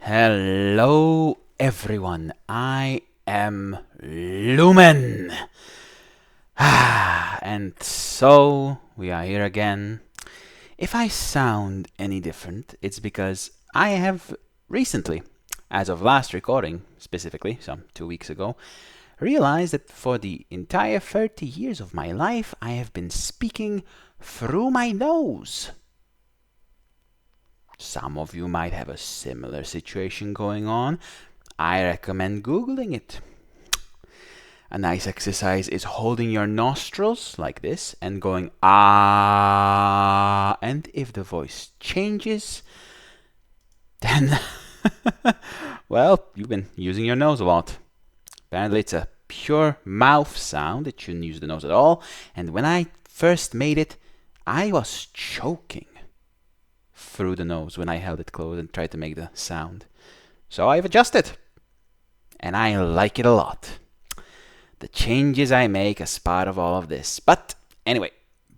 Hello everyone, I am Lumen. And so we are here again. If I sound any different, it's because I have recently, as of last recording specifically, some 2 weeks ago, realized that for the entire 30 years of my life I have been speaking through my nose. Some of you might have a similar situation going on. I recommend Googling it. A nice exercise is holding your nostrils like this and going ah, and if the voice changes, then well, you've been using your nose a lot. Apparently it's a pure mouth sound. It shouldn't use the nose at all. And when I first made it, I was choking through the nose when I held it closed and tried to make the sound. So I've adjusted, and I like it a lot. The changes I make as part of all of this. But anyway,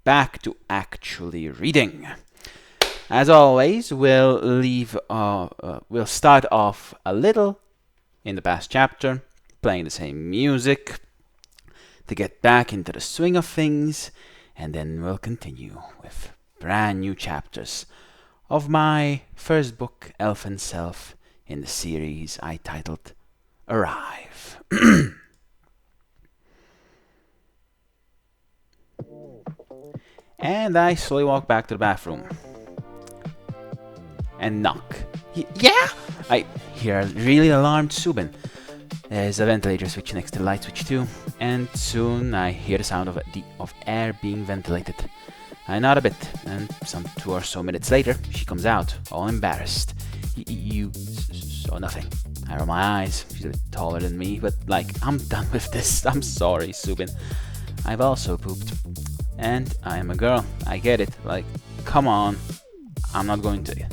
back to actually reading. As always, we'll start off a little in the past chapter, playing the same music to get back into the swing of things, and then we'll continue with brand new chapters of my first book, Elfen Self, in the series I titled Arrive. And I slowly walk back to the bathroom and knock. Yeah? I hear a really alarmed Subin. There's a ventilator switch next to the light switch too, and soon I hear the sound of air being ventilated. I nod a bit, and some 2 or so minutes later, she comes out, all embarrassed. You saw nothing. I roll my eyes. She's a bit taller than me, but I'm done with this. I'm sorry, Subin. I've also pooped. And I am a girl. I get it. Come on. I'm not going to.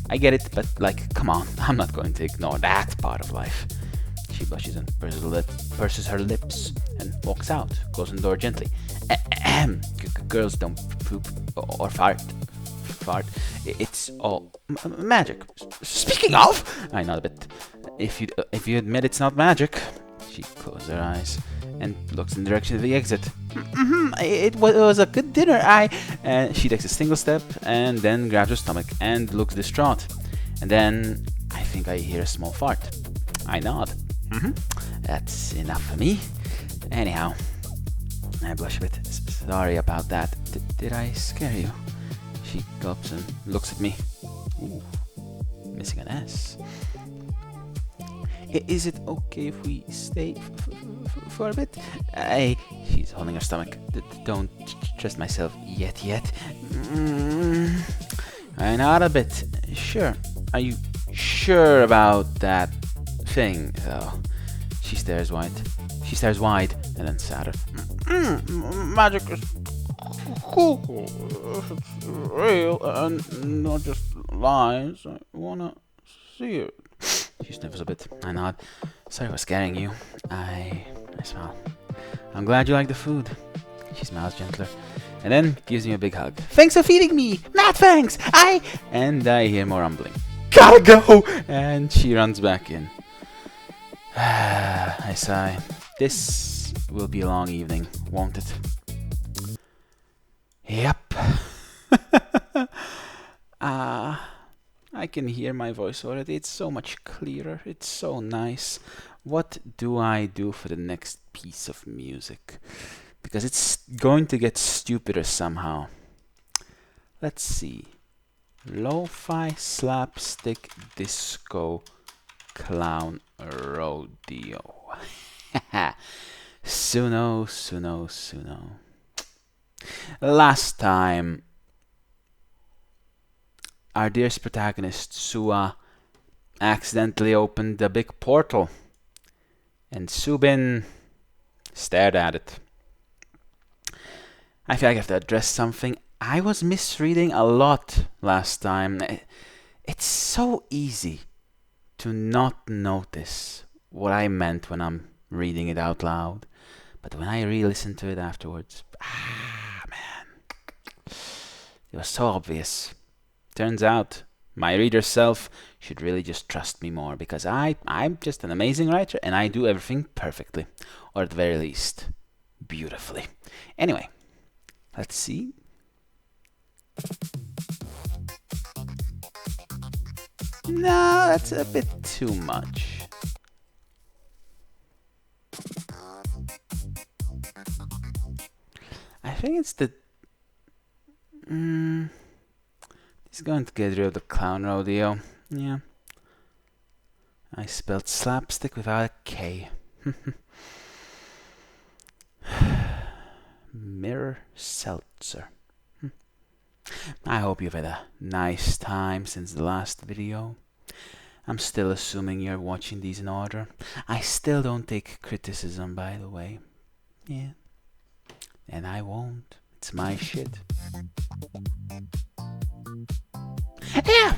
I get it, but come on. I'm not going to ignore that part of life. She blushes and purses her lips and walks out, closing the door gently. Girls don't poop or fart. It's all magic. Speaking of, I nod a bit. If you admit it's not magic, she closes her eyes and looks in the direction of the exit. It was a good dinner. She takes a single step and then grabs her stomach and looks distraught. And then I think I hear a small fart. I nod. That's enough for me. Anyhow, I blush a bit. Sorry about that. Did I scare you? She gulps and looks at me. Ooh, missing an S. Is it okay if we stay for a bit? She's holding her stomach. Don't trust myself yet. I nod a bit. Sure. Are you sure about that thing? Oh, she stares wide and then sadder. Magic is cool. It's real and not just lies. I wanna see it. She sniffles a bit. I nod. Sorry for scaring you. I smile. I'm glad you like the food. She smiles gentler and then gives me a big hug. Thanks for feeding me. Mad thanks. And I hear more rumbling. Gotta go. And she runs back in. I sigh. This will be a long evening, won't it? Yep. I can hear my voice already. It's so much clearer. It's so nice. What do I do for the next piece of music? Because it's going to get stupider somehow. Let's see. Lo-fi slapstick disco clown rodeo. Suno. Last time, our dearest protagonist, Sua, accidentally opened the big portal, and Subin stared at it. I feel like I have to address something. I was misreading a lot last time. It's so easy to not notice what I meant when I'm reading it out loud. But when I re-listen to it afterwards, man, it was so obvious. Turns out My reader self should really just trust me more, because I'm just an amazing writer and I do everything perfectly, or at the very least, beautifully. Anyway, let's see. No, that's a bit too much. I think it's the... He's going to get rid of the clown rodeo. Yeah. I spelled slapstick without a K. Mirror Seltzer. I hope you've had a nice time since the last video. I'm still assuming you're watching these in order. I still don't take criticism, by the way. Yeah. And I won't. It's my shit. Yeah!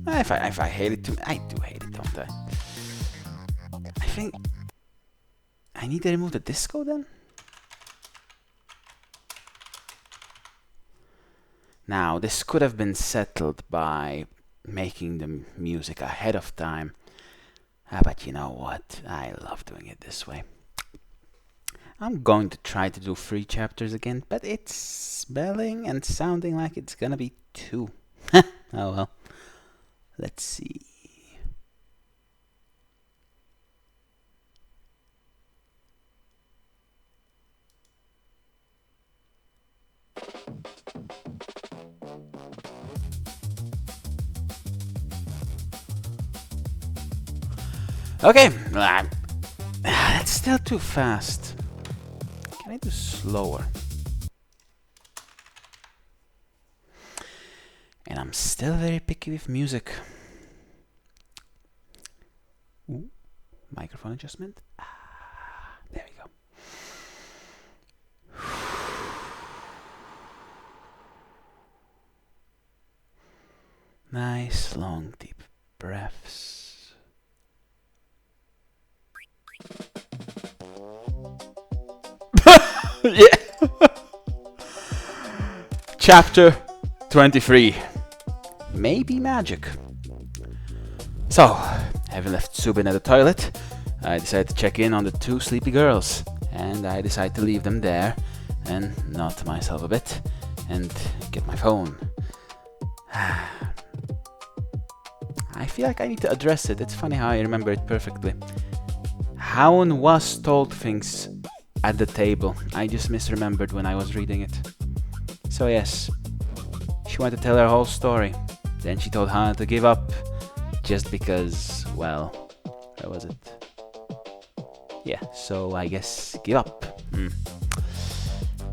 If I hate it too, I do hate it, don't I? I think I need to remove the disco then? Now, this could have been settled by making the music ahead of time. But you know what? I love doing it this way. I'm going to try to do 3 chapters again, but it's spelling and sounding like it's gonna be 2. Oh well. Let's see. Okay, that's still too fast. Can I do slower? And I'm still very picky with music. Ooh, microphone adjustment. There we go. Nice long deep breaths. Yeah. Chapter 23. Maybe magic. So, having left Subin at the toilet, I decided to check in on the 2 sleepy girls, and I decided to leave them there and nod to myself a bit and get my phone. I feel like I need to address it. It's funny how I remember it perfectly. Haun was told things at the table. I just misremembered when I was reading it. So yes, she wanted to tell her whole story. Then she told Hannah to give up, just because, well, where was it? Yeah, so I guess give up.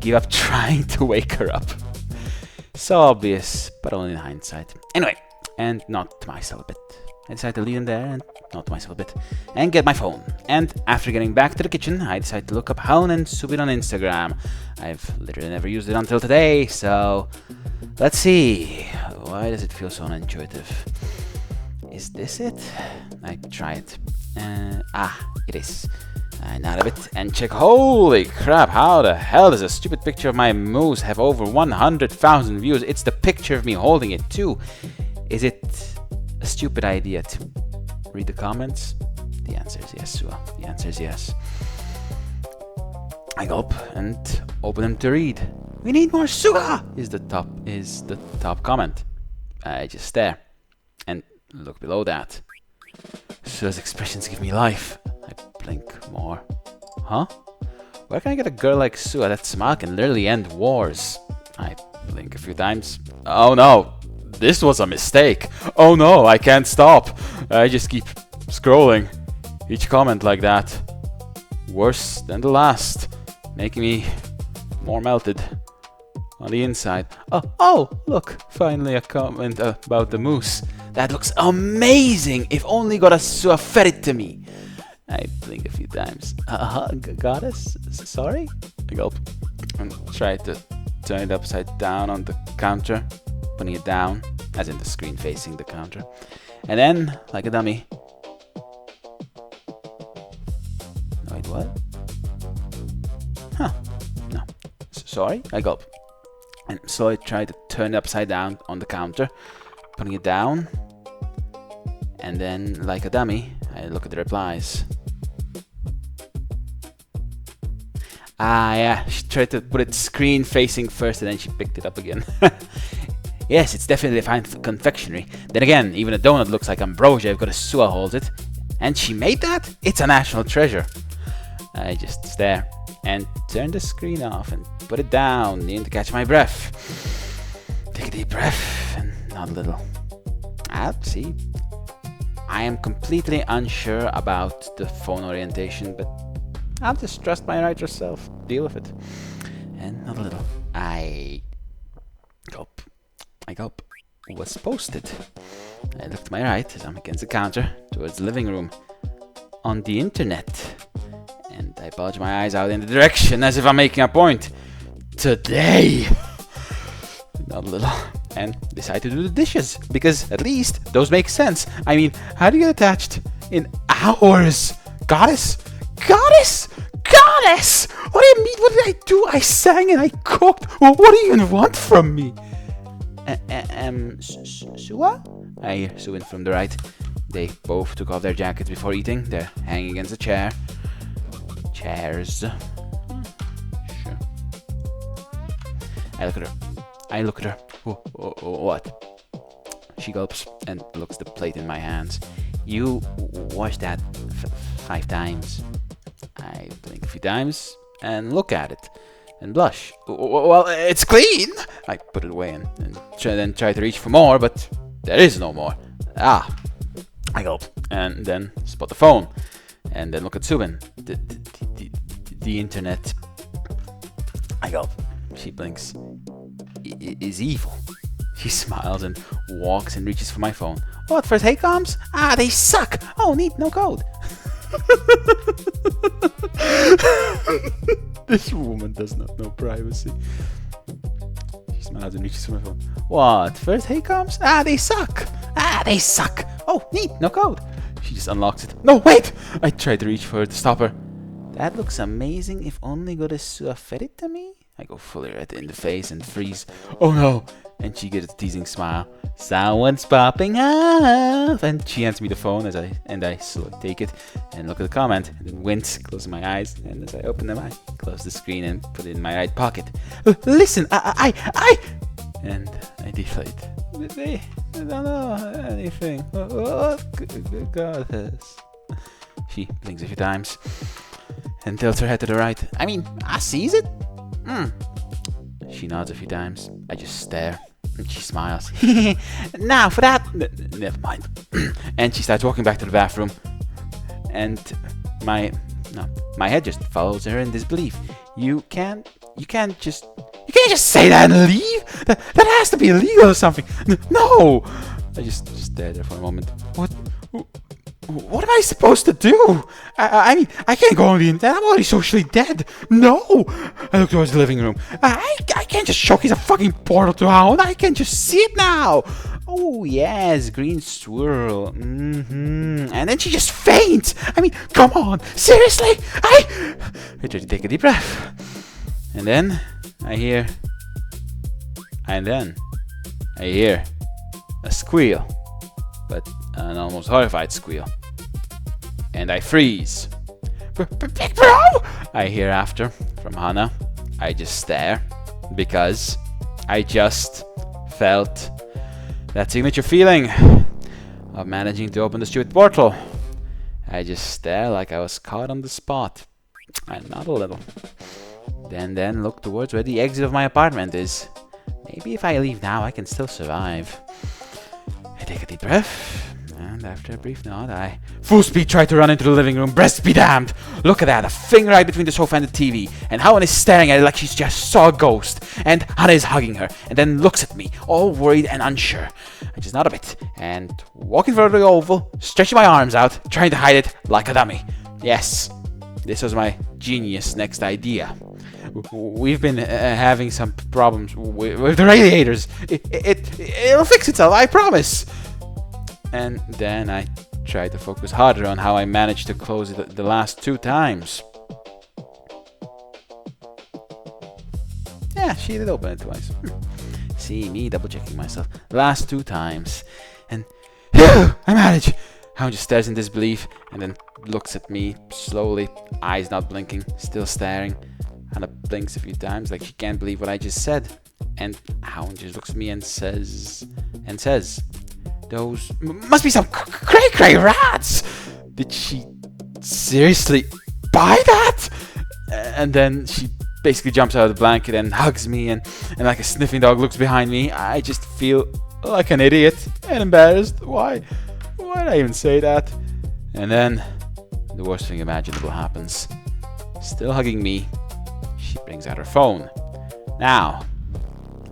Give up trying to wake her up. So obvious, but only in hindsight. Anyway, and not to myself a bit. I decided to leave them there and not to myself a bit, and get my phone. And after getting back to the kitchen, I decided to look up Haun and Subin on Instagram. I've literally never used it until today, so let's see. Why does it feel so unintuitive? Is this it? I try it. It is. I nod a bit and check. Holy crap, how the hell does a stupid picture of my moose have over 100,000 views? It's the picture of me holding it too. Is it a stupid idea to read the comments? The answer is yes, Sua. The answer is yes. I gulp and open them to read. We need more Sua! Is the top comment. I just stare and look below that. Sua's expressions give me life. I blink more. Huh? Where can I get a girl like Sua? That smile can literally end wars. I blink a few times. Oh no! This was a mistake. Oh no, I can't stop. I just keep scrolling. Each comment like that. Worse than the last. Making me more melted on the inside. Oh, look. Finally a comment about the moose. That looks amazing. If only Goddess fed it to me. I blink a few times. Goddess? Sorry? I gulp and try to turn it upside down on the counter. Putting it down, as in the screen facing the counter. And then, like a dummy. Wait, what? Huh. No. Sorry? I gulp. And so I try to turn it upside down on the counter. Putting it down. And then, like a dummy, I look at the replies. Ah, yeah, she tried to put it screen facing first and then she picked it up again. Yes, it's definitely a fine confectionery. Then again, even a donut looks like ambrosia if Goddess holds it. And she made that? It's a national treasure. I just stare and turn the screen off and put it down, needing to catch my breath. Take a deep breath and nod a little. See, I am completely unsure about the phone orientation, but I'll just trust my writer self. Deal with it. And nod a little. I gulp. Was posted. I look to my right as I'm against the counter towards the living room. On the internet. And I bulge my eyes out in the direction as if I'm making a point. Today! Not a little. And decide to do the dishes. Because at least those make sense. I mean, how do you get attached in hours? Goddess? What do you mean? What did I do? I sang and I cooked. Well, what do you even want from me? Sua? I hear Suin from the right. They both took off their jackets before eating. They're hanging against a chair. Chairs. Sure. I look at her. What? She gulps and looks at the plate in my hands. You wash that 5 times. I blink a few times and look at it. And blush. Well, it's clean! I put it away and then try to reach for more, but there is no more. I gulp. And then spot the phone. And then look at Subin. The internet. I gulp. She blinks. Is evil. She smiles and walks and reaches for my phone. What, first hey comms? They suck! Oh, neat, no code. This woman does not know privacy. She smiles and reaches for my phone. What? First hey comms? They suck! They suck! Oh, neat, no code. She just unlocks it. No, wait! I tried to reach for her to stop her. That looks amazing if only Goddess fed it to me. I go fully red in the face and freeze. Oh no! And she gives a teasing smile. Someone's popping up! And she hands me the phone as I slowly take it and look at the comment. And then wince, closing my eyes. And as I open them, I close the screen and put it in my right pocket. Listen, I... And I deflate. I don't know anything. What Goddess? She blinks a few times and tilts her head to the right. I mean, I sees it. She nods a few times. I just stare. And she smiles. Now for that... Never mind. And she starts walking back to the bathroom. And my head just follows her in disbelief. You can't just say that and leave? That has to be illegal or something. No! I just stare there for a moment. What am I supposed to do? I mean, I can't go on the internet. I'm already socially dead. No! I look towards the living room. I can't just showcase a fucking portal to Hound. I can just see it now. Oh, yes, green swirl. And then she just faints. I mean, come on. Seriously? I try to take a deep breath. And then I hear a squeal. But an almost horrified squeal. And I freeze. Big bro! I hear after from Hannah. I just stare because I just felt that signature feeling of managing to open the stupid portal. I just stare like I was caught on the spot. And not a little. Then look towards where the exit of my apartment is. Maybe if I leave now I can still survive. I take a deep breath, and after a brief nod, I full speed try to run into the living room. Breast be damned! Look at that, a finger right between the sofa and the TV, and Helen is staring at it like she's just saw a ghost, and Hannah is hugging her, and then looks at me, all worried and unsure. I just nod a bit, and walk in front of the oval, stretching my arms out, trying to hide it like a dummy. Yes, this was my genius next idea. We've been having some problems with the radiators. It'll fix itself, I promise. And then I try to focus harder on how I managed to close it the last 2 times. Yeah, she did open it twice. See me double checking myself. Last 2 times. And I managed. Hound just stares in disbelief and then looks at me slowly, eyes not blinking, still staring. Hannah blinks a few times like she can't believe what I just said. And Hound just looks at me and says, those must be some cray-cray rats! Did she seriously buy that? And then she basically jumps out of the blanket and hugs me, and like a sniffing dog looks behind me. I just feel like an idiot and embarrassed. Why did I even say that? And then the worst thing imaginable happens. Still hugging me, she brings out her phone. Now,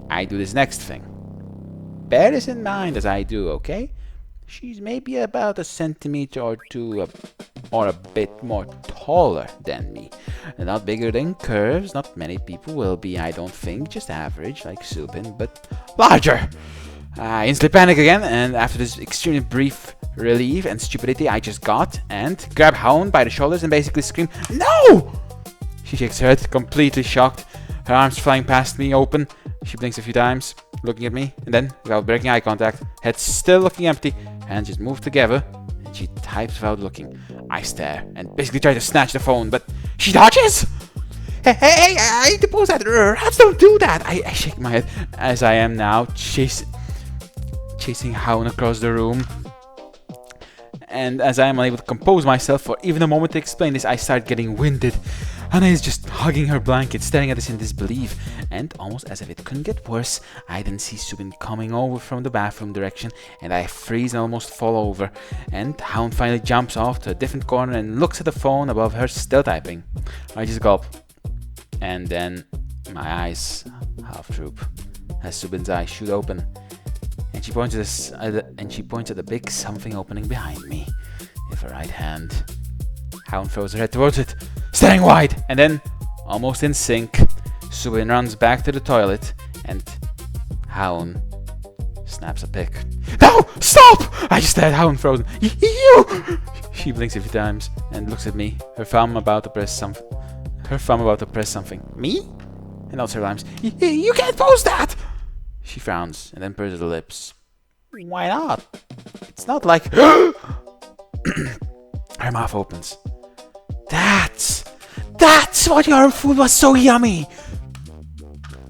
I do this next thing. Bear this in mind as I do, okay? She's maybe about a centimeter or two or a bit more taller than me. Not bigger than curves. Not many people will be, I don't think. Just average, like Subin, but larger. I instantly panic again, and after this extremely brief relief and stupidity I just got, and grab Hound by the shoulders and basically scream, "No!" She shakes her head, completely shocked. Her arms flying past me, open. She blinks a few times, looking at me, and then, without breaking eye contact, head still looking empty, hands just move together, and she types without looking. I stare, and basically try to snatch the phone, but she dodges! Hey, I need to pause that. Rats don't do that! I shake my head, as I am now chasing Hound across the room. And as I am unable to compose myself for even a moment to explain this, I start getting winded. Anna is just hugging her blanket, staring at us in disbelief, and almost as if it couldn't get worse, I then see Subin coming over from the bathroom direction, and I freeze and almost fall over. And Hound finally jumps off to a different corner and looks at the phone above her, still typing. I just gulp, and then my eyes half droop as Subin's eyes shoot open, and she points at the big something opening behind me with her right hand. Hound throws her head towards it, staring wide, and then, almost in sync, Subin runs back to the toilet, and Hound snaps a pic. "No! Stop!" I just stare at Hound, frozen. You! She blinks a few times and looks at me, her thumb about to press something. Me? And also rhymes. You can't post that! She frowns and then purses her lips. Why not? It's not like... Her mouth opens. That's why your food was so yummy!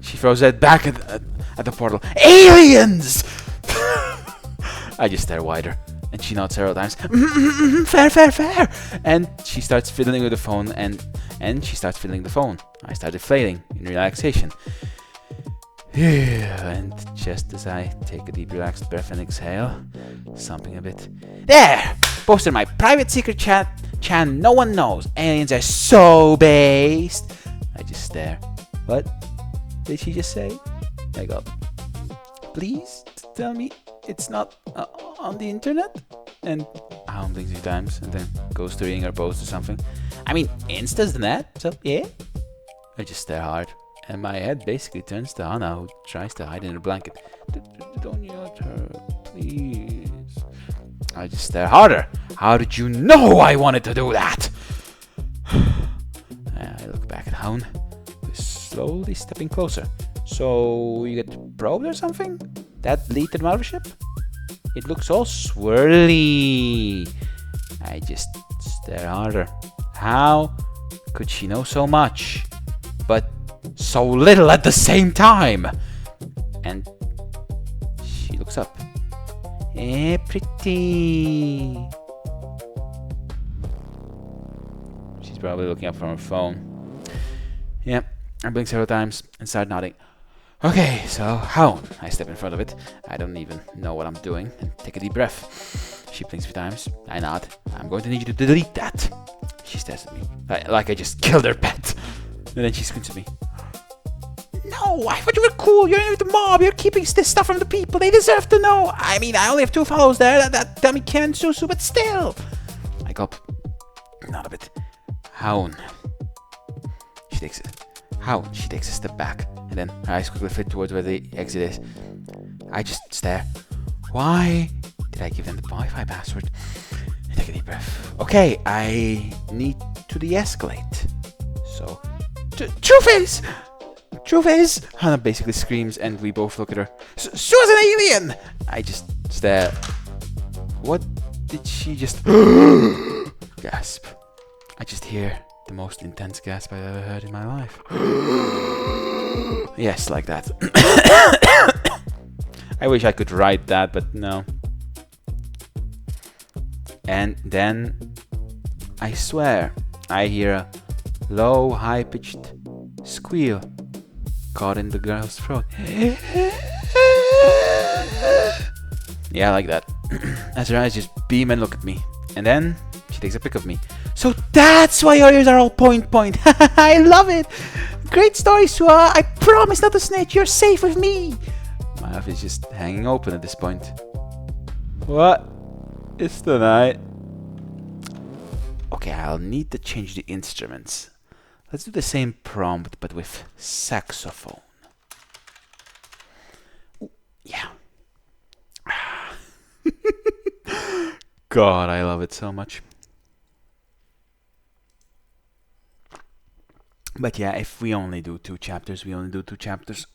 She throws it back at the portal. Aliens! I just stare wider, and she nods several times. Fair. And she starts fiddling with the phone, and she starts fiddling the phone. I start deflating in relaxation. And just as I take a deep relaxed breath and exhale, something a bit... There! Posted my private secret chat no one knows. Aliens are so based. I just stare. What did she just say? I go, please tell me it's not on the internet? And Hound blinks a few times and then goes to reading her post or something. I mean, Insta's the net, so yeah. I just stare hard, and my head basically turns to Hannah, who tries to hide in her blanket. Don't yell at her, please. I just stare harder. How did you know I wanted to do that? I look back at Hound, who's slowly stepping closer. So you get probed or something? That lead to the mothership? It looks all swirly. I just stare harder. How could she know so much, but so little at the same time? And she looks up. Pretty. She's probably looking up from her phone. Yeah, I blink several times and start nodding. Okay, so Hound. I step in front of it. I don't even know what I'm doing and take a deep breath. She blinks a few times. I nod. I'm going to need you to delete that. She stares at me like I just killed her pet. And then she squints at me. No, I thought you were cool. You're in with the mob. You're keeping this stuff from the people. They deserve to know. I mean, I only have 2 followers there that tell me Kim and Susu, but still. I gulp. Not a bit. Hound. She takes a step back, and then her eyes quickly flit towards where the exit is. I just stare. Why did I give them the Wi-Fi password? I take a deep breath. Okay, I need to de-escalate. So, Truth is, Hannah basically screams, and we both look at her. Sue's an alien! I just stare. What did she just gasp? I just hear the most intense gasp I've ever heard in my life. Yes, like that. I wish I could write that, but no. And then, I swear, I hear a low, high-pitched squeal caught in the girl's throat. Yeah, like that. As her eyes just beam and look at me. And then, she takes a pic of me. So that's why your ears are all point. I love it. Great story, Sua. I promise not to snitch. You're safe with me. My mouth is just hanging open at this point. What? It's the night. Okay, I'll need to change the instruments. Let's do the same prompt, but with saxophone. Ooh, yeah. God, I love it so much. But yeah, if we only do 2 chapters, we only do 2 chapters.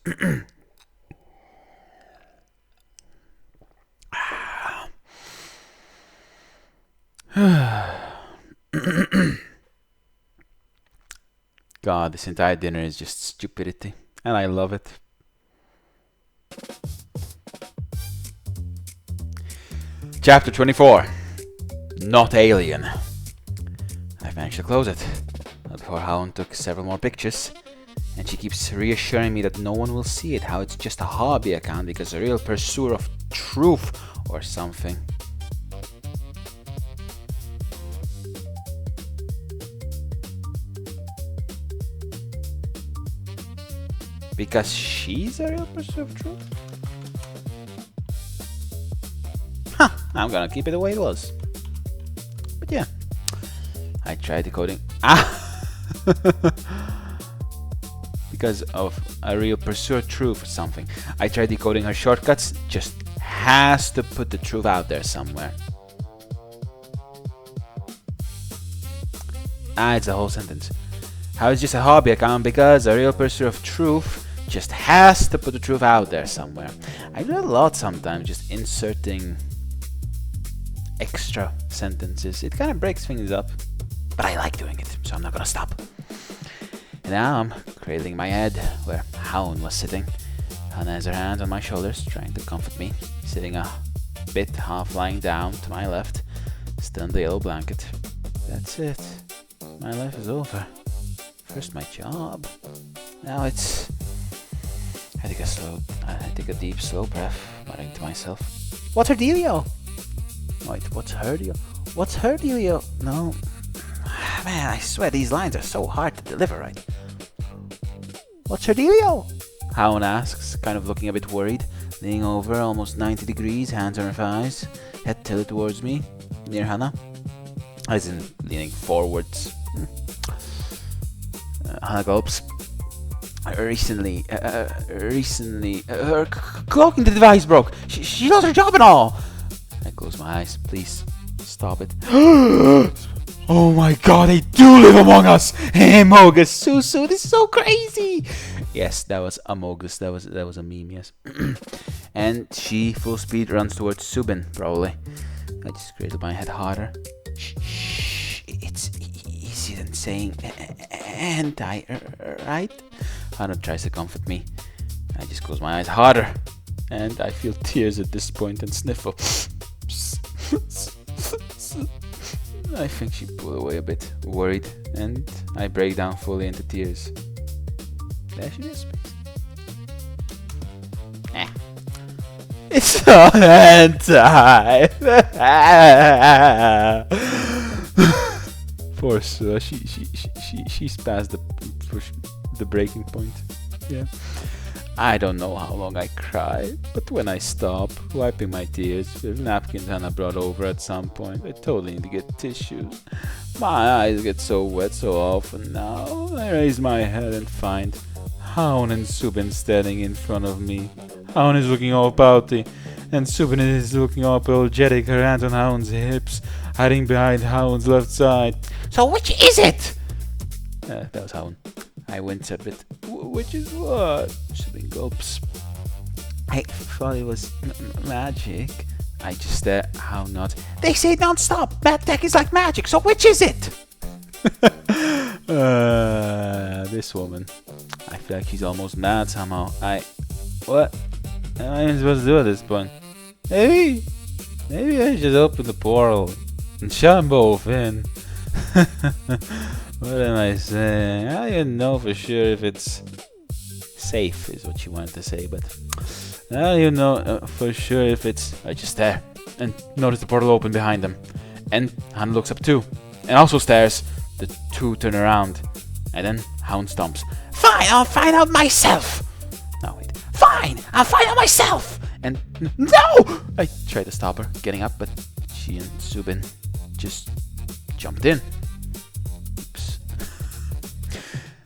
God, this entire dinner is just stupidity, and I love it. Chapter 24. Not alien. I've managed to close it. Not before Hound took several more pictures, and she keeps reassuring me that no one will see it, how it's just a hobby account because a real pursuer of truth or something. Because she's a real pursuer of truth? Huh, I'm gonna keep it the way it was. But yeah, I tried decoding. Because of a real pursuer of truth or something. I tried decoding her shortcuts, just has to put the truth out there somewhere. It's a whole sentence. How it's just a hobby account because a real pursuer of truth just has to put the truth out there somewhere. I do that a lot sometimes, just inserting extra sentences. It kind of breaks things up, but I like doing it, so I'm not gonna stop. And now I'm cradling my head where Hound was sitting. Hannah has her hands on my shoulders, trying to comfort me, sitting a bit half lying down to my left, still in the yellow blanket. That's it. My life is over. First my job. Now it's... I take a deep, slow breath, muttering to myself. What's her dealio? Wait, what's her deal? What's her dealio? No. Man, I swear these lines are so hard to deliver right. What's her dealio? Hound asks, kind of looking a bit worried, leaning over almost 90 degrees, hands on her thighs, head tilted towards me, near Hannah. As in, leaning forwards. Hannah gulps. Recently, her cloaking device broke. She lost her job and all. I close my eyes. Please, stop it. Oh my God, they do live among us. Amogus, Susu, this is so crazy. Yes, that was Amogus. That was a meme. Yes. And she full speed runs towards Subin. Probably. I just cradled my head harder. Shh, it's easier than saying anti, right? Hannah tries to comfort me. I just close my eyes harder, and I feel tears at this point and sniffle. I think she pulled away a bit, worried, and I break down fully into tears. There she is. It's not anti. Poor Sue, she's past the breaking point. Yeah. I don't know how long I cry, but when I stop, wiping my tears with napkins Hannah brought over at some point, I totally need to get tissues. My eyes get so wet so often now. I raise my head and find Hound and Subin standing in front of me. Hound is looking all pouty, and Subin is looking all apologetic, her hands on Hound's hips, hiding behind Hound's left side. So which is it? That was Hound. I wince a bit. Which is what? Subin gulps. I thought it was magic. I just stare. How not? They say non-stop. Mad tech is like magic, so which is it? This woman. I feel like she's almost mad somehow. What am I supposed to do at this point? Maybe I should open the portal and shut them both in. What am I saying? I don't even know for sure if it's safe, is what she wanted to say, but I don't even know for sure if it's. I just stare and notice the portal open behind them. And Hannah looks up too, and also stares. The two turn around, and then Hound stomps. Fine, I'll find out myself! No, wait. Fine, I'll find out myself! And no! I tried to stop her, getting up, but she and Subin just jumped in. Oops.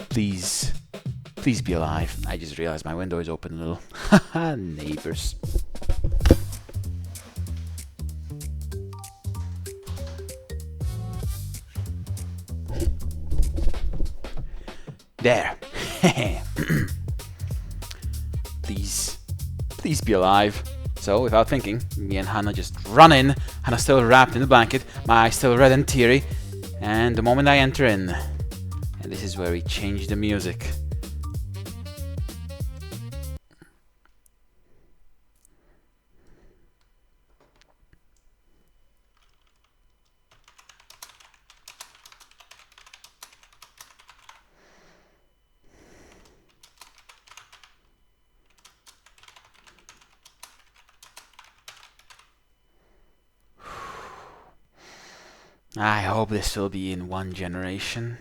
Please be alive. I just realized my window is open a little. Haha, neighbors. There. Please be alive. So, without thinking, me and Hannah just run in. Hannah still wrapped in the blanket, my eyes still red and teary. And the moment I enter in, and this is where we change the music. I hope this will be in one generation.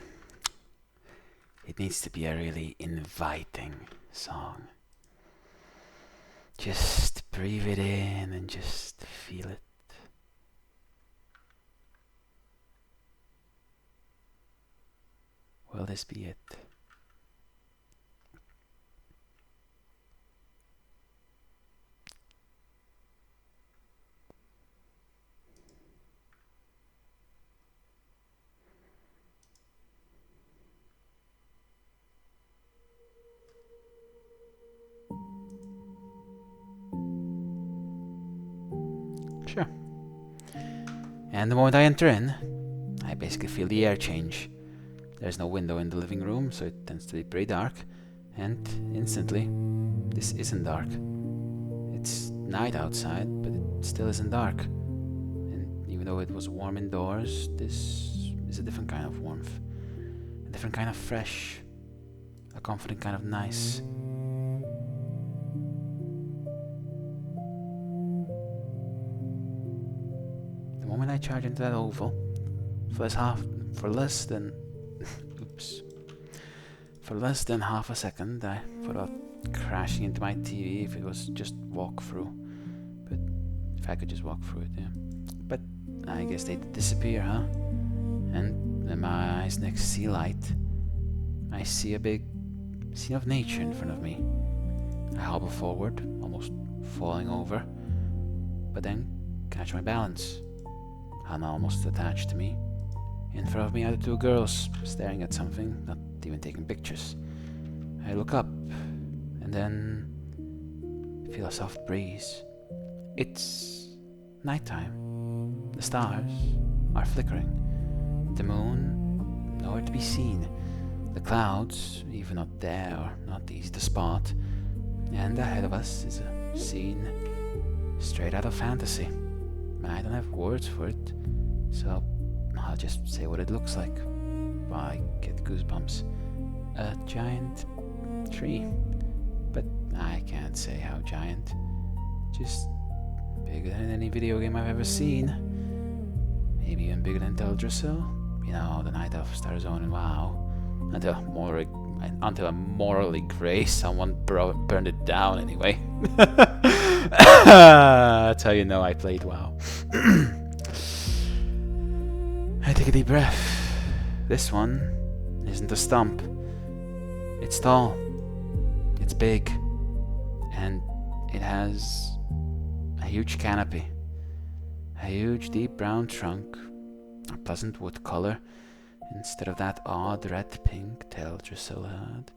It needs to be a really inviting song. Just breathe it in and just feel it. Will this be it? Sure. And the moment I enter in, I basically feel the air change. There's no window in the living room, so it tends to be pretty dark. And instantly, this isn't dark. It's night outside, but it still isn't dark. And even though it was warm indoors, this is a different kind of warmth. A different kind of fresh. A comforting kind of nice. The moment I charge into that oval, for less than half a second, I thought about crashing into my TV if it was just walk through. But if I could just walk through it, yeah. But I guess they disappear, huh? And in my eyes next see light, I see a big scene of nature in front of me. I hobble forward, almost falling over, but then catch my balance. Hannah almost attached to me. In front of me are the two girls, staring at something, not even taking pictures. I look up, and then feel a soft breeze. It's nighttime. The stars are flickering. The moon, nowhere to be seen. The clouds, even not there or not easy to spot. And ahead of us is a scene straight out of fantasy. I don't have words for it, so I'll just say what it looks like. I get goosebumps. A giant tree. But I can't say how giant. Just bigger than any video game I've ever seen. Maybe even bigger than Teldrassil. You know, the Night of Starzone and WoW. Until a morally gray someone burned it down anyway. That's how you know I played WoW. I take a deep breath. This one isn't a stump. It's tall. It's big. And it has a huge canopy. A huge deep brown trunk. A pleasant wood color. Instead of that odd red-pink Teldrassil had.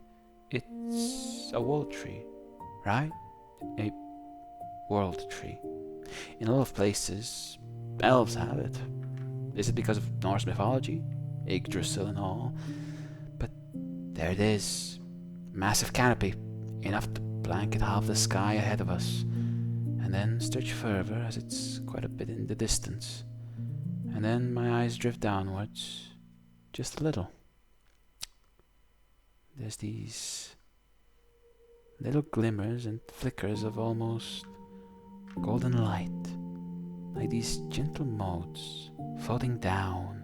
It's a world tree, right? A world tree. In a lot of places, elves have it. Is it because of Norse mythology? Yggdrasil and all? But there it is. Massive canopy, enough to blanket half the sky ahead of us, and then stretch further as it's quite a bit in the distance. And then my eyes drift downwards, just a little. There's these little glimmers and flickers of almost golden light, like these gentle motes floating down,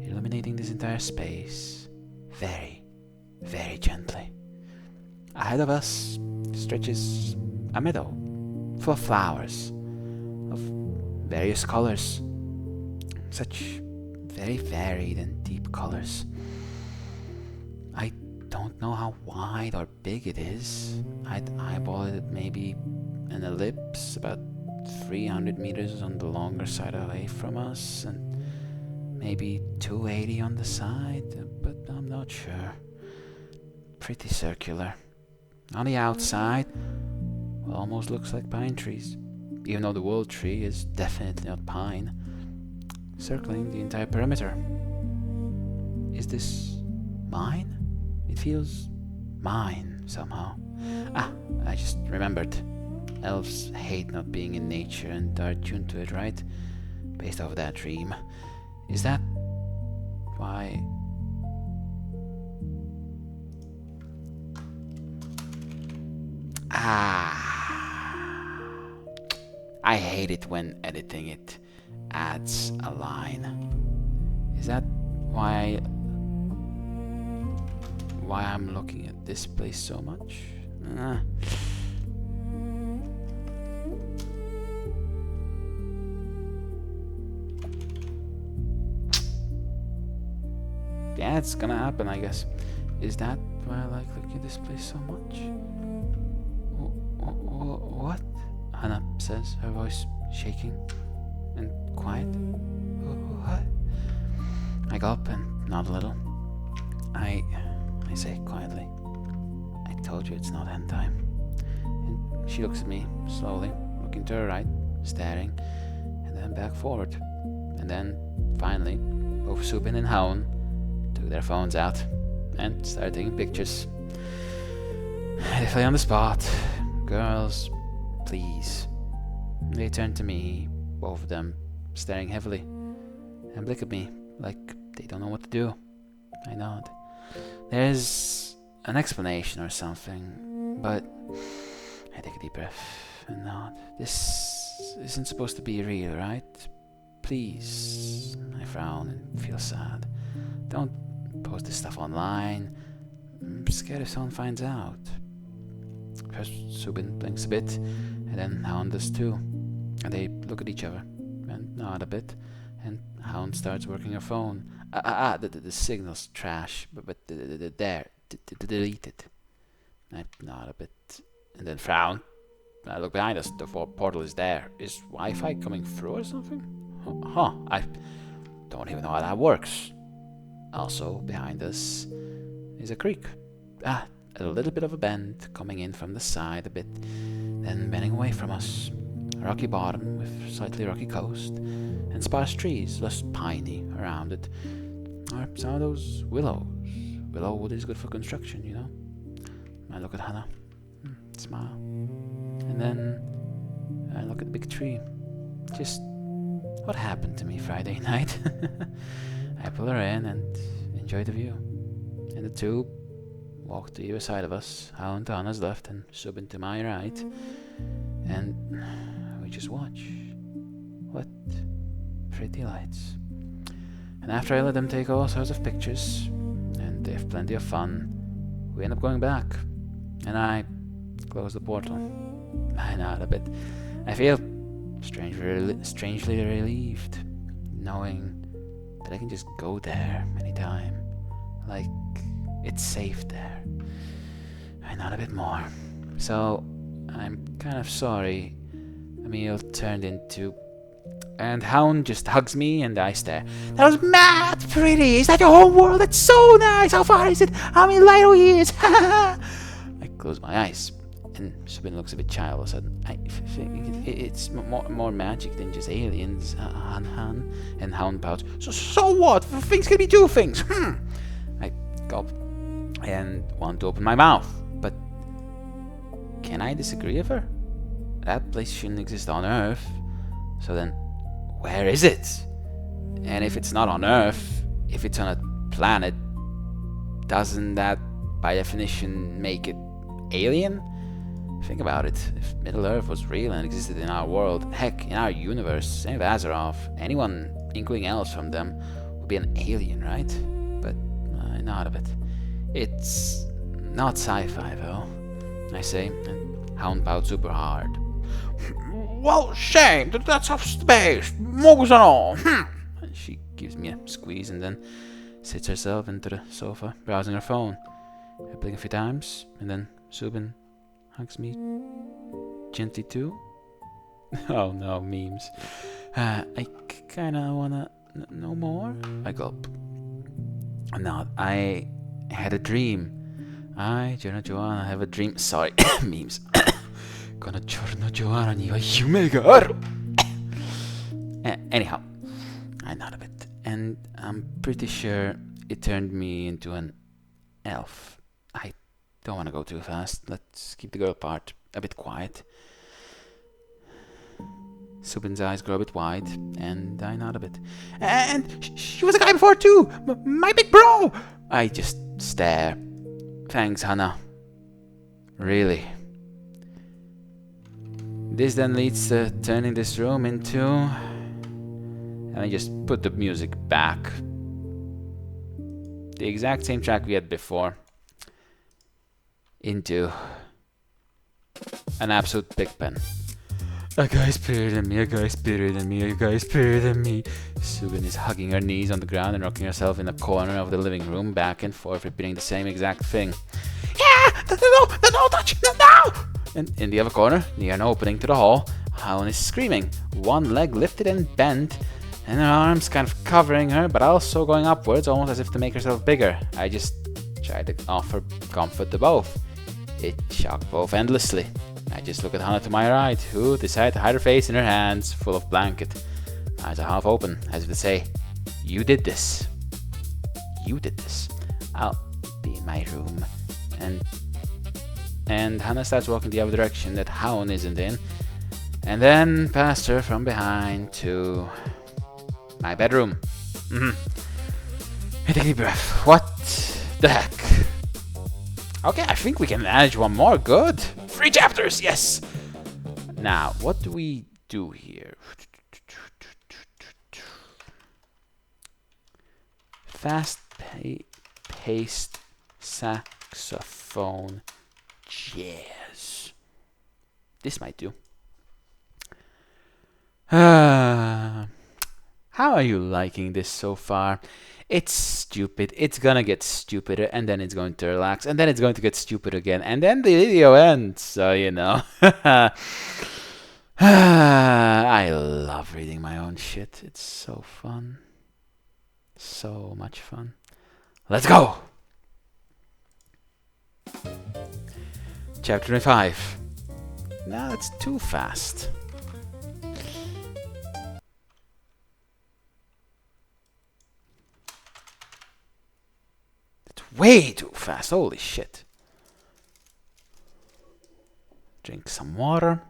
illuminating this entire space very, very gently. Ahead of us stretches a meadow full of flowers of various colors, such very varied and deep colors. I don't know how wide or big it is. I'd eyeball it at maybe an ellipse about 300 meters on the longer side away from us, and maybe 280 on the side, but I'm not sure. Pretty circular. On the outside, well, almost looks like pine trees, even though the world tree is definitely not pine, circling the entire perimeter. Is this mine? It feels mine somehow. I just remembered. Elves hate not being in nature and are tuned to it, right? Based off that dream. Is that why? I hate it when editing it adds a line. Is that why I'm looking at this place so much? Yeah, it's gonna happen, I guess. Is that why I like looking at this place so much? What? Hannah says, her voice shaking and quiet. What? I gulp and nod a little. I say quietly, I told you it's not end time. And she looks at me slowly, looking to her right, staring, and then back forward. And then, finally, both Subin and Haun took their phones out and started taking pictures. They fell on the spot. Girls, please. They turned to me, both of them, staring heavily, and blinked at me like they don't know what to do. I nod. There's an explanation or something, but I take a deep breath and nod. This isn't supposed to be real, right? Please. I frown and feel sad. Don't post this stuff online. I'm scared if someone finds out. First, Subin blinks a bit, and then Hound does too. And they look at each other and nod a bit, and Hound starts working her phone. The signal's trash, but there, delete it. I nod a bit, and then frown. I look behind us, the portal is there. Is Wi-Fi coming through or something? I don't even know how that works. Also, behind us is a creek. A little bit of a bend coming in from the side a bit, then bending away from us. A rocky bottom with slightly rocky coast, and sparse trees, less piney, around it. Or some of those willows. Willow wood is good for construction, you know. I look at Hannah, smile, and then I look at the big tree. Just what happened to me Friday night? I pull her in and enjoy the view. And the two walk to either side of us, Hound to Hannah's left and Subin to my right, and we just watch. What pretty lights. And after I let them take all sorts of pictures, and they have plenty of fun, we end up going back, and I close the portal. I nod a bit. I feel strangely relieved, knowing that I can just go there anytime, like it's safe there. I nod a bit more. So, I'm kind of sorry Emil turned into... And Hound just hugs me and I stare. That was mad pretty! Is that your whole world? That's so nice! How far is it? How many light years? I close my eyes. And Subin looks a bit shy all of a sudden. I think it's more magic than just aliens, Han and Houndpout. So what? Things can be two things. I gulp and want to open my mouth, but can I disagree with her? That place shouldn't exist on Earth. So then, where is it? And if it's not on Earth, if it's on a planet, doesn't that, by definition, make it alien? Think about it. If Middle Earth was real and existed in our world, heck, in our universe, same as Azeroth, anyone, including elves from them, would be an alien, right? But not of it. It's not sci-fi, though, I say, and Houndpout super hard. Well, shame, that's off space, muggles and all. And she gives me a squeeze and then sits herself into the sofa, browsing her phone. I blink a few times, and then Subin hugs me gently too. Oh no, memes. I kinda wanna know more. I gulp. No, I had a dream. I, Giorno Joanna, have a dream. Sorry, memes. Kono Giorno Joanna ni wa yume ga aru. Anyhow, I nod a bit, and I'm pretty sure it turned me into an elf. I don't want to go too fast. Let's keep the girl part a bit quiet. Subin's eyes grow a bit wide, and I nod a bit. And she was a guy before too! My big bro! I just stare. Thanks, Hannah. Really. This then leads to turning this room into... And I just put the music back. The exact same track we had before. Into... an absolute big pen. A guy's bigger than me, a guy's bigger than me, a guy's bigger than me. Subin is hugging her knees on the ground and rocking herself in the corner of the living room, back and forth, repeating the same exact thing. Yeah! No, touch! No! And in the other corner, near an opening to the hall, Hound is screaming, one leg lifted and bent, and her arms kind of covering her, but also going upwards, almost as if to make herself bigger. I just try to offer comfort to both. It shocked both endlessly. I just look at Hannah to my right, who decided to hide her face in her hands, full of blanket. Eyes are half open, as if to say, you did this. You did this. I'll be in my room. And Hannah starts walking the other direction that Hound isn't in, and then past her from behind to my bedroom. I take a deep breath. What the heck? Okay, I think we can manage one more. Good. 3 chapters, yes! Now, what do we do here? Fast-paced saxophone jazz. This might do. How are you liking this so far? It's stupid, it's gonna get stupider, and then it's going to relax, and then it's going to get stupid again, and then the video ends, so you know. I love reading my own shit. It's so fun. So much fun. Let's go! Chapter 25. No, that's too fast. Way too fast, holy shit. Drink some water.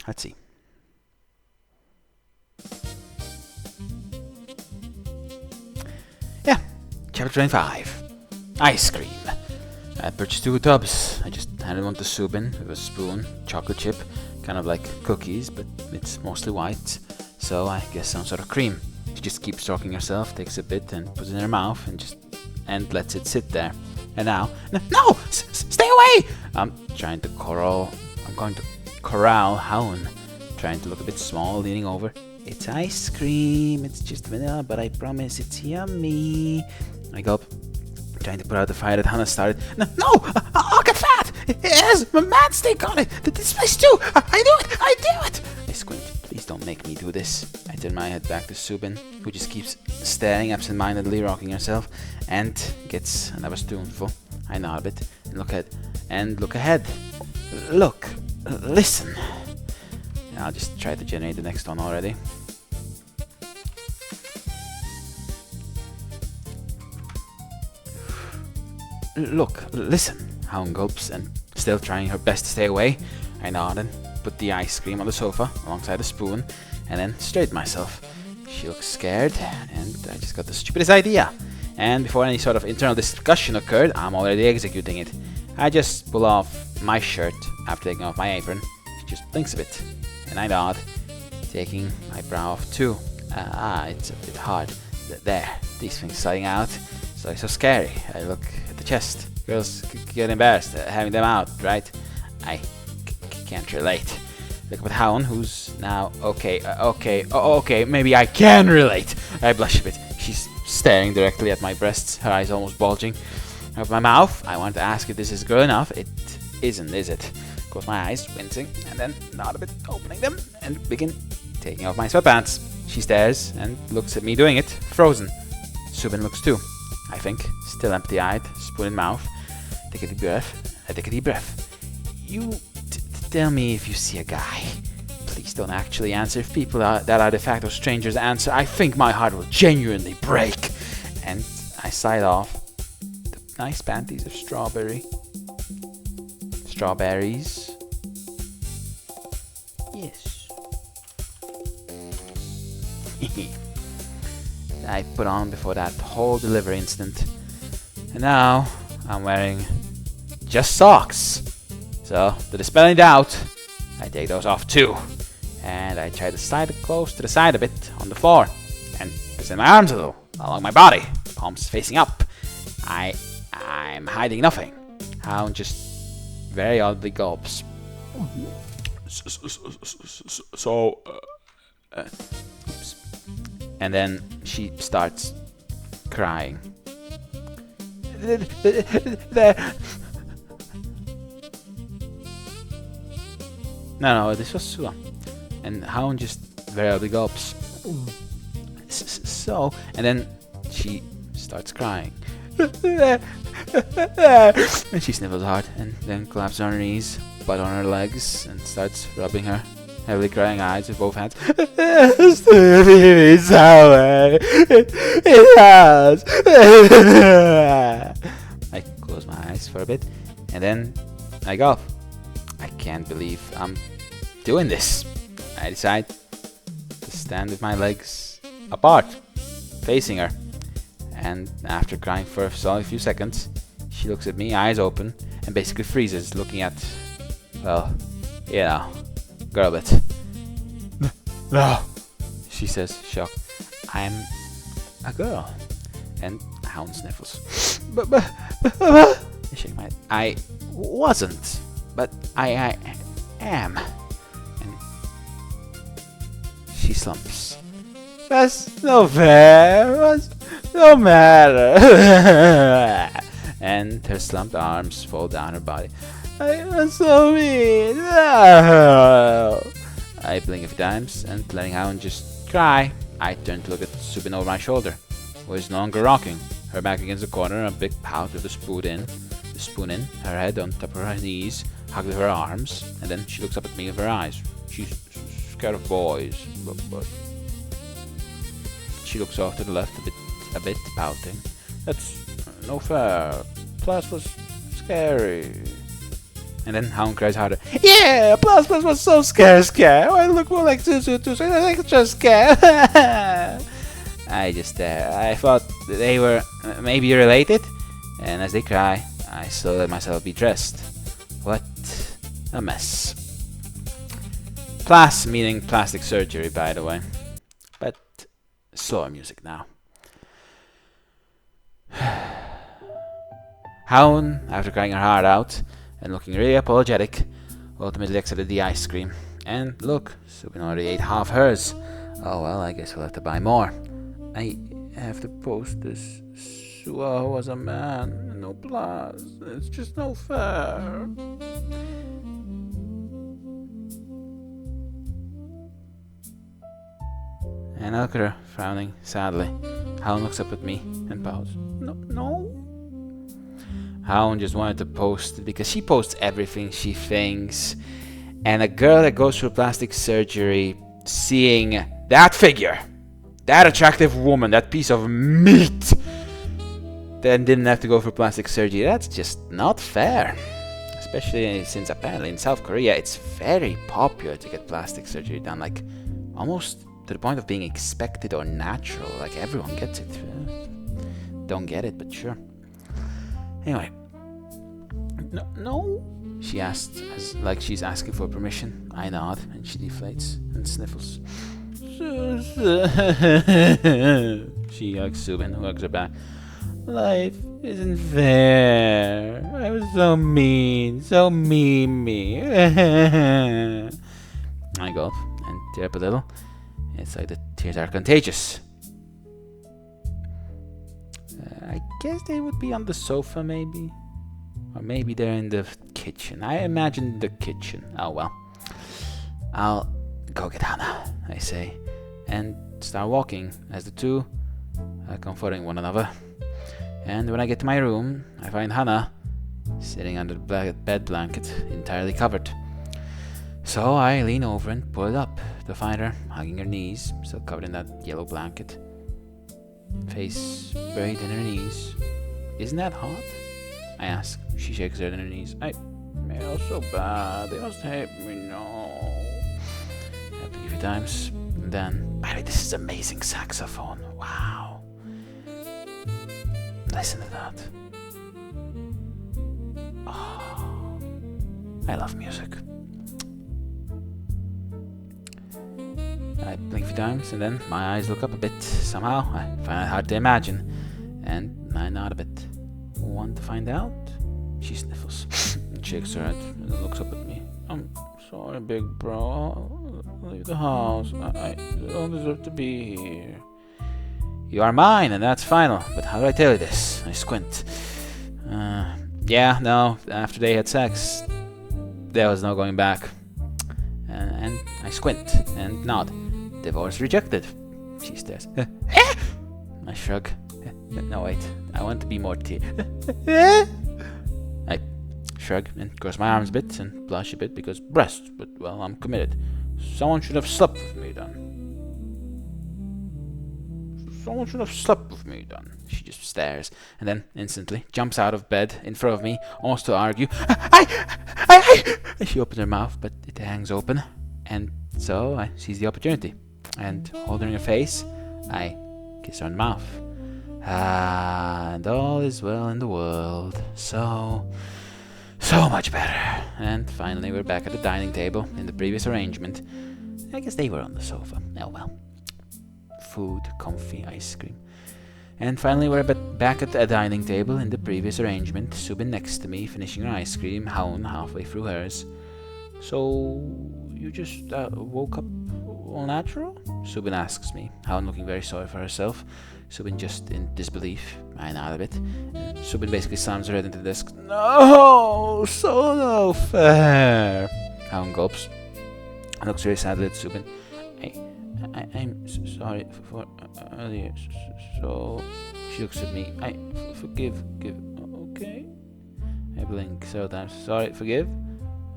Let's see. Yeah, chapter 25. Ice cream. I purchased 2 tubs. I just handed one to Subin with a spoon, chocolate chip, kind of like cookies, but it's mostly white, so I guess some sort of cream. She just keeps stroking herself, takes a bit and puts it in her mouth and lets it sit there. And now, no! Stay away! I'm going to corral Hound, trying to look a bit small, leaning over. It's ice cream, it's just vanilla, but I promise it's yummy. I gulp, trying to put out the fire that Hannah started. No! I'll get fat! It has a man steak on it! This place too! I do it! I squint. Please please don't make me do this. I turn my head back to Subin, who just keeps staring absent-mindedly, rocking herself, and gets another spoonful. I nod a bit and look ahead. Look, listen. I'll just try to generate the next one already. Look, listen. Hound gulps and still trying her best to stay away. I nod and put the ice cream on the sofa alongside the spoon and then straighten myself. She looks scared and I just got the stupidest idea. And before any sort of internal discussion occurred, I'm already executing it. I just pull off my shirt after taking off my apron. She just blinks a bit and I nod, taking my bra off too. It's a bit hard. There, these things sliding out. So scary. I look at the chest. Girls get embarrassed having them out, right? I can't relate. Look up at Hound, who's now okay, maybe I can relate. I blush a bit. She's staring directly at my breasts, her eyes almost bulging. I open my mouth. I want to ask if this is good enough. It isn't, is it? Close my eyes, wincing, and then nod a bit, opening them, and begin taking off my sweatpants. She stares and looks at me doing it, frozen. Subin looks too, I think, still empty-eyed, spoon in mouth. Take a deep breath. I take a deep breath. You tell me if you see a guy. Please don't actually answer. If people that are de facto strangers answer, I think my heart will genuinely break. And I slide off the nice panties of strawberries. Yes. I put on before that whole delivery incident. And now I'm wearing just socks. So, to dispel any doubt, I take those off too. And I try to slide it close to the side a bit on the floor. And present my arms a little along my body, palms facing up. I'm hiding nothing. Hound just very oddly gulps. So, oops. And then she starts crying. There. No, this was Sua. And Hound just very oddly gulps. So, and then she starts crying. And she sniffles hard and then collapses on her knees, butt on her legs, and starts rubbing her heavily crying eyes with both hands. It has. I close my eyes for a bit, and then I go. I can't believe I'm doing this. I decide to stand with my legs apart, facing her. And after crying for a solid few seconds, she looks at me, eyes open, and basically freezes, looking at, well, you know, girl bit. No, she says, shocked. I'm a girl. And Hound sniffles. But I shake my head. I wasn't, but I am. And she slumps. That's no fair. That's no matter. And her slumped arms fall down her body. I was so mean. No. I blink a few times and letting Hound just cry, I turn to look at Subin over my shoulder, who is no longer rocking, her back against the corner, a big pout with the spoon in, her head on top of her knees, hugged with her arms, and then she looks up at me with her eyes. She's scared of boys, but she looks off to the left a bit pouting. That's no fair. Plus was scary. And then Hound cries harder. Yeah, plus was so scary. I look more like two, so I think just scared. I just stare. I thought they were maybe related, and as they cry, I still let myself be dressed. What a mess. Plas meaning plastic surgery, by the way. But slower music now. Hound, after crying her heart out and looking really apologetic, ultimately accepted the ice cream. And look, Subin already ate half hers. Oh well, I guess we'll have to buy more. I have to post this. Sua was a man, no plus. It's just no fair. And I look at her, frowning sadly. Helen looks up at me and bows. No. Helen just wanted to post it because she posts everything she thinks. And a girl that goes through plastic surgery, seeing that figure, that attractive woman, that piece of meat, then didn't have to go for plastic surgery. That's just not fair. Especially since apparently in South Korea it's very popular to get plastic surgery done, like almost to the point of being expected or natural. Like everyone gets it. Don't get it, but sure. Anyway. No? She asked, as like she's asking for permission. I nod, and she deflates and sniffles. She hugs Subin, who hugs her back. Life isn't fair. I was so mean me. I gulp and tear up a little. It's like the tears are contagious. I guess they would be on the sofa, maybe. Or maybe they're in the kitchen. I imagine the kitchen. Oh well. I'll go get Hannah, I say, and start walking as the two are comforting one another. And when I get to my room, I find Hannah sitting under the bed blanket, entirely covered. So I lean over and pull it up to find her hugging her knees, still covered in that yellow blanket. Face buried in her knees. Isn't that hot? I ask. She shakes her head on her knees. I feel so bad. They must hate me, no. I think a few times. And then, by the way, this is amazing saxophone. Wow. Listen to that. Oh, I love music. I blink a few times and then my eyes look up a bit. Somehow I find it hard to imagine. And I nod a bit. Want to find out? She sniffles and shakes her head and then looks up at me. I'm sorry, big bro. I'll leave the house. I don't deserve to be here. You are mine, and that's final. But how do I tell you this? I squint. Yeah, no, after they had sex, there was no going back. And I squint and nod. Divorce rejected. She stares. I shrug. No, wait. I want to be more I shrug and cross my arms a bit and blush a bit because breasts, but well, I'm committed. Someone should have slept with me then. Someone should have slept with me then. She just stares and then instantly jumps out of bed in front of me, almost to argue. She opens her mouth, but it hangs open. And so I seize the opportunity. And holding her face, I kiss her on the mouth. And all is well in the world. So much better. And finally we're back at the dining table in the previous arrangement. I guess they were on the sofa. Oh well. Food, comfy, ice cream. And finally we're back at a dining table in the previous arrangement. Subin next to me, finishing her ice cream, Haun halfway through hers. So, you just woke up all natural? Subin asks me, Haun looking very sorry for herself. Subin just in disbelief. I nod a bit. And Subin basically slams her head into the desk. No, so no fair. Haun gulps and looks very sadly at Subin. I'm sorry for earlier. So she looks at me. Forgive. Okay. I blink several times. Sorry, forgive.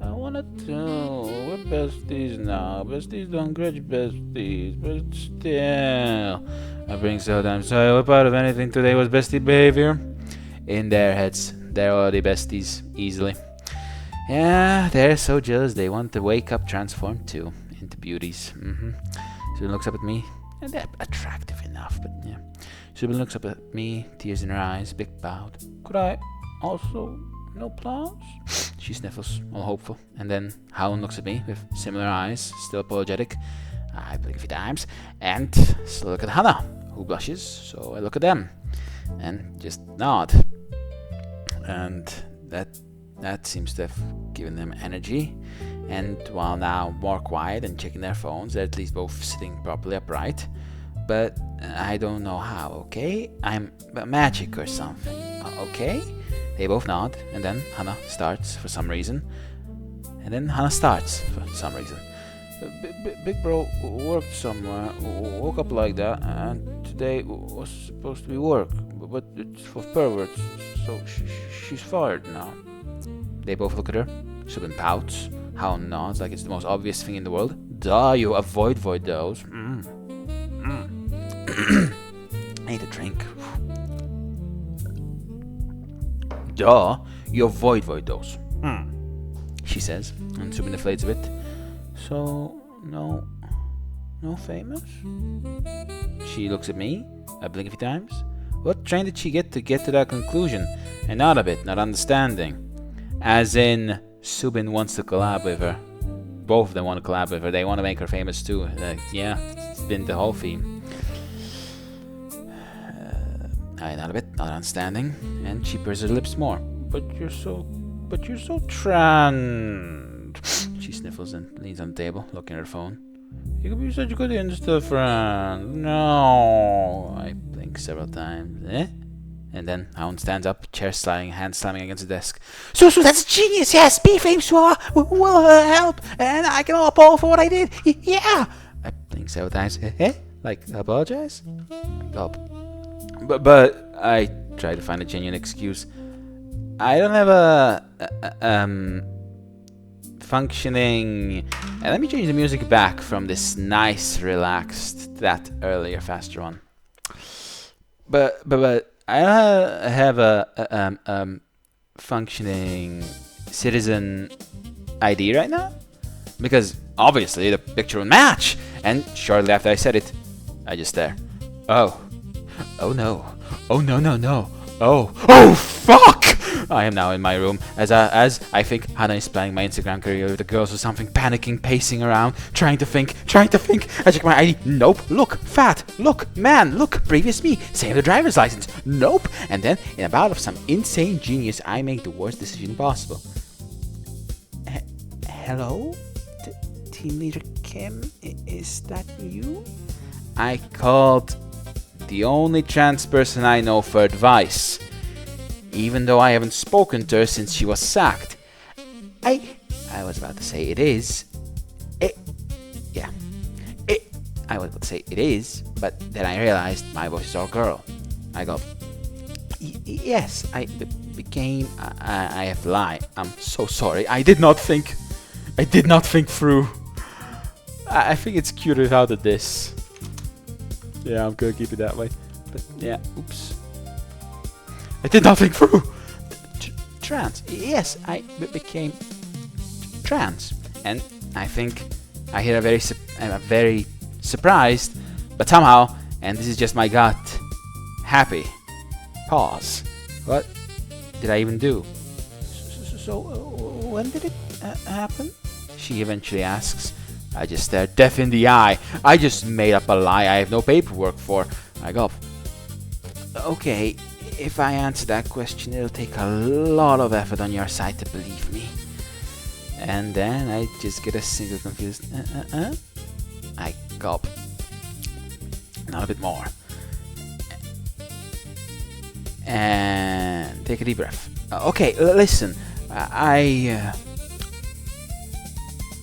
I wanted to. We're besties now. Besties don't grudge besties, but still. I blink several times. Sorry, what part of anything today was bestie behavior? In their heads, they're already besties easily. Yeah, they're so jealous they want to wake up transformed too into beauties. Subin looks up at me, and they're attractive enough, but yeah. Subin looks up at me, tears in her eyes, big bowed. Could I also no plans? She sniffles, all hopeful, and then Haun looks at me with similar eyes, still apologetic. I blink a few times, and still look at Hannah, who blushes, so I look at them, and just nod. And that seems to have given them energy. And while now more quiet and checking their phones, they're at least both sitting properly upright. But I don't know how, okay? I'm magic or something, okay? They both nod, and then Hannah starts for some reason. Big bro worked somewhere, woke up like that, and today was supposed to be work, but it's for perverts, so she's fired now. They both look at her. Subin pouts. Hound nods like it's the most obvious thing in the world. Duh, you avoid those. I need a drink. Duh, you avoid those. She says, and Subin deflates a bit. So, no famous? She looks at me. I blink a few times. What train did she get to that conclusion? And not a bit, not understanding. As in, Subin wants to collab with her. Both of them want to collab with her. They want to make her famous too. Yeah, it's been the whole theme. Not a bit, not understanding. And she purses her lips more. But you're so trans. She sniffles and leans on the table, looking at her phone. You could be such a good Insta friend. No. I blink several times. And then Hound stands up, chair sliding, hand slamming against the desk. So that's genius, yes! Be famous will help, and I can all for what I did. Yeah! I blink several times. Like, apologize? But I try to find a genuine excuse. I don't have a functioning... And let me change the music back from this nice, relaxed, that earlier, faster one. But I have a functioning citizen ID right now, because obviously the picture would match. And shortly after I said it, I just stare. Oh no! Oh fuck! I am now in my room as I think Hannah is planning my Instagram career with the girls or something, panicking, pacing around, trying to think. I check my ID. Nope. Look, fat. Look, man. Look, previous me. Save the driver's license. Nope. And then, in a bout of some insane genius, I make the worst decision possible. Hello? Team Leader Kim? Is that you? I called the only trans person I know for advice, even though I haven't spoken to her since she was sacked. I was about to say it is. I was about to say it is, but then I realized my voice is all girl. I go, yes, I have lied. I'm so sorry. I did not think through. I think it's cuter out of this. Yeah, I'm gonna keep it that way. But yeah, oops. I did not think through. Trans. Yes, I became trans, and I think I hear I'm very surprised, but somehow, and this is just my gut, happy. Pause. What did I even do? So when did it happen? She eventually asks. I just stare death in the eye. I just made up a lie I have no paperwork for. I go, okay, if I answer that question, it'll take a lot of effort on your side to believe me. And then I just get a single confused, I gulp. Not a bit more. And take a deep breath. Okay, listen,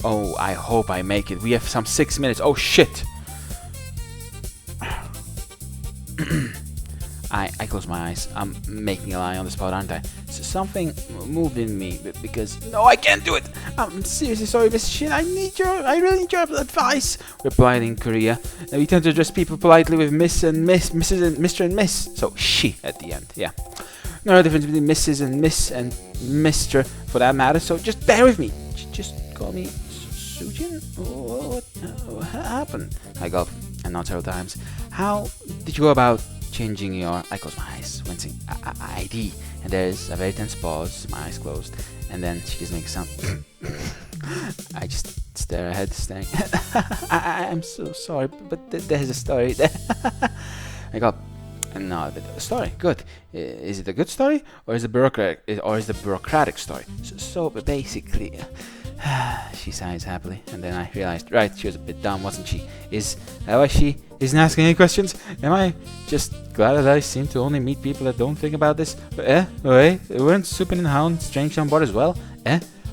Oh, I hope I make it. We have some 6 minutes. Oh, shit. I close my eyes. I'm making a lie on the spot, aren't I? So something moved in me because... No, I can't do it. I'm seriously sorry, Miss Shin. I really need your advice. Replied in Korea. We tend to address people politely with Miss and Miss, Mrs. and Mr. and Miss. So, she at the end, yeah. No difference between Mrs. and Miss and Mr. for that matter, so just bear with me. Just call me Sujin? What happened? I gulp and nod several times. How did you go about changing your... I close my eyes, wincing. ID. And there's a very tense pause, my eyes closed. And then she just makes some... I just stare ahead, staring. I'm so sorry, but there's a story. I go, no, the story, good. Is it a good story, or is it bureaucratic story? So basically, she sighs happily, and then I realized, right, she was a bit dumb, wasn't she? She isn't asking any questions? Am I just glad that I seem to only meet people that don't think about this? Wait, weren't Supin and Hound strange on board as well?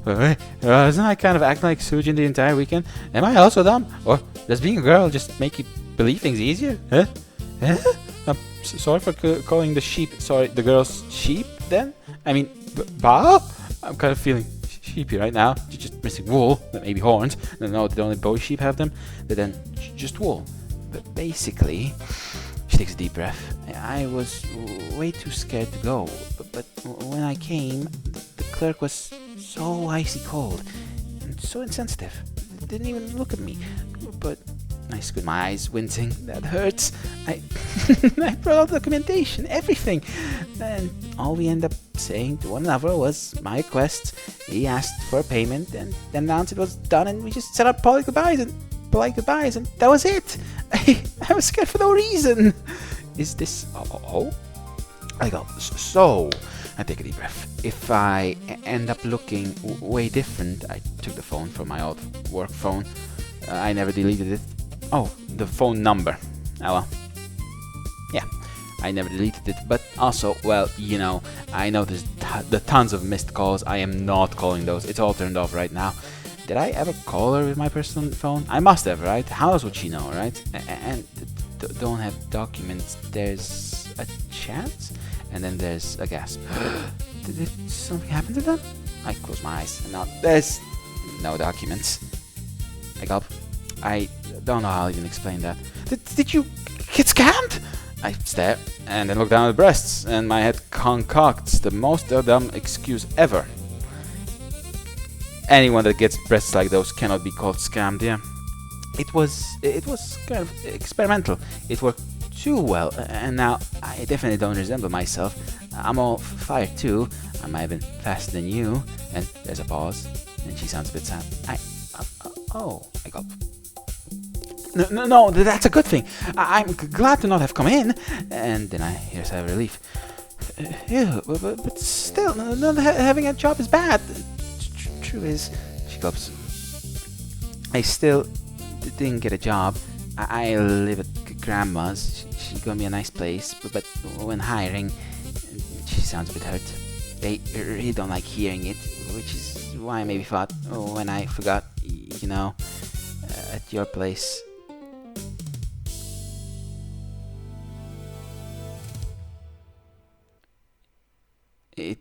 Doesn't I kind of act like Sujin the entire weekend? Am I also dumb? Or does being a girl just make you believe things easier? Huh? Huh? I'm sorry for calling the girls sheep then? I mean, Bob? I'm kind of feeling sheepy right now. Just missing wool, maybe horns. No, the only boy sheep have them. But then just wool. But basically, she takes a deep breath. I was way too scared to go. But when I came, the clerk was so icy cold and so insensitive. Didn't even look at me. But I squint my eyes, wincing. That hurts. I brought all the documentation, everything. And all we end up saying to one another was my request. He asked for a payment and then announced it was done, and we just said our polite goodbyes, and that was it. I was scared for no reason. Is this... Oh? I go, so... I take a deep breath. If I end up looking way different... I took the phone from my old work phone. I never deleted it. Oh, the phone number. Oh well. Yeah, I never deleted it, but also, well, you know, I noticed the tons of missed calls. I am not calling those. It's all turned off right now. Did I ever call her with my personal phone? I must have, right? How else would she know, right? And don't have documents. There's a chance? And then there's a gasp. Did something happen to them? I close my eyes, and now there's no documents. I gulp. I don't know how I even explain that. Did you get scammed? I stare and then look down at the breasts, and my head concocts the most dumb excuse ever. Anyone that gets breasts like those cannot be called scammed, yeah. It was kind of experimental. It worked too well, and now I definitely don't resemble myself. I'm all fired too. I might have been faster than you. And there's a pause, and she sounds a bit sad. I go. No, that's a good thing. I'm glad to not have come in. And then I hear a sigh of relief. Ew, but still, not having a job is bad. True is, she gulps. I still didn't get a job. I live at grandma's. She got me a nice place, but when hiring, she sounds a bit hurt. They really don't like hearing it, which is why I maybe thought, when I forgot, you know, at your place. It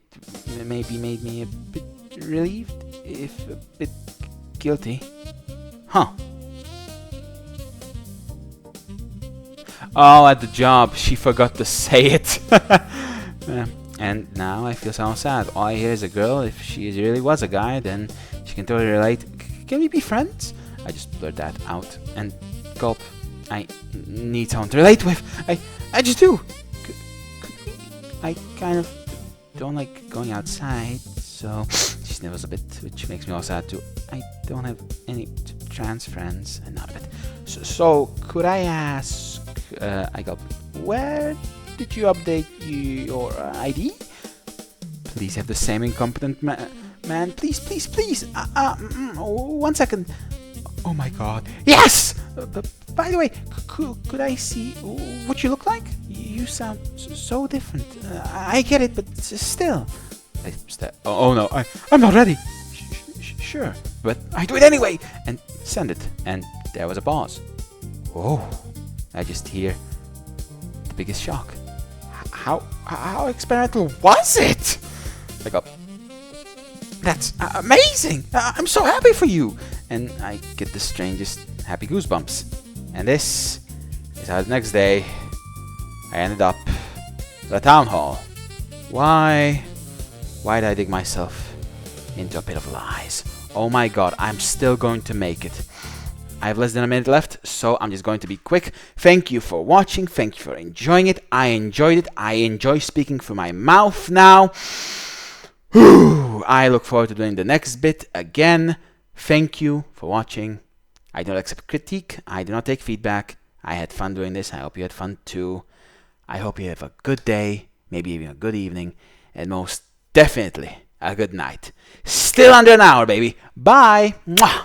maybe made me a bit relieved, if a bit guilty. Huh. Oh, at the job, she forgot to say it. And now I feel so sad. All I hear is a girl. If she really was a guy, then she can totally relate. Can we be friends? I just blurt that out and gulp. I need someone to relate with. I just do. Could we? I kind of don't like going outside, so she sniffles a bit, which makes me all sad too. I don't have any trans friends, and not a bit. So could I ask? I go. Where did you update your ID? Please have the same incompetent man. Please. 1 second. Oh my God. Yes. By the way, could I see what you look like? You sound so different. I get it, but still. I stare. Oh no, I'm not ready. Sure, but I do it anyway and send it. And there was a pause. Oh, I just hear the biggest shock. How experimental was it? I go, that's amazing. I'm so happy for you. And I get the strangest happy goosebumps. And this is how the next day I ended up at a town hall. Why did I dig myself into a pit of lies? Oh my God, I'm still going to make it. I have less than a minute left, so I'm just going to be quick. Thank you for watching. Thank you for enjoying it. I enjoyed it. I enjoy speaking through my mouth now. I look forward to doing the next bit again. Thank you for watching. I don't accept critique. I do not take feedback. I had fun doing this. I hope you had fun too. I hope you have a good day, maybe even a good evening, and most definitely a good night. Still under an hour, baby. Bye. Mwah.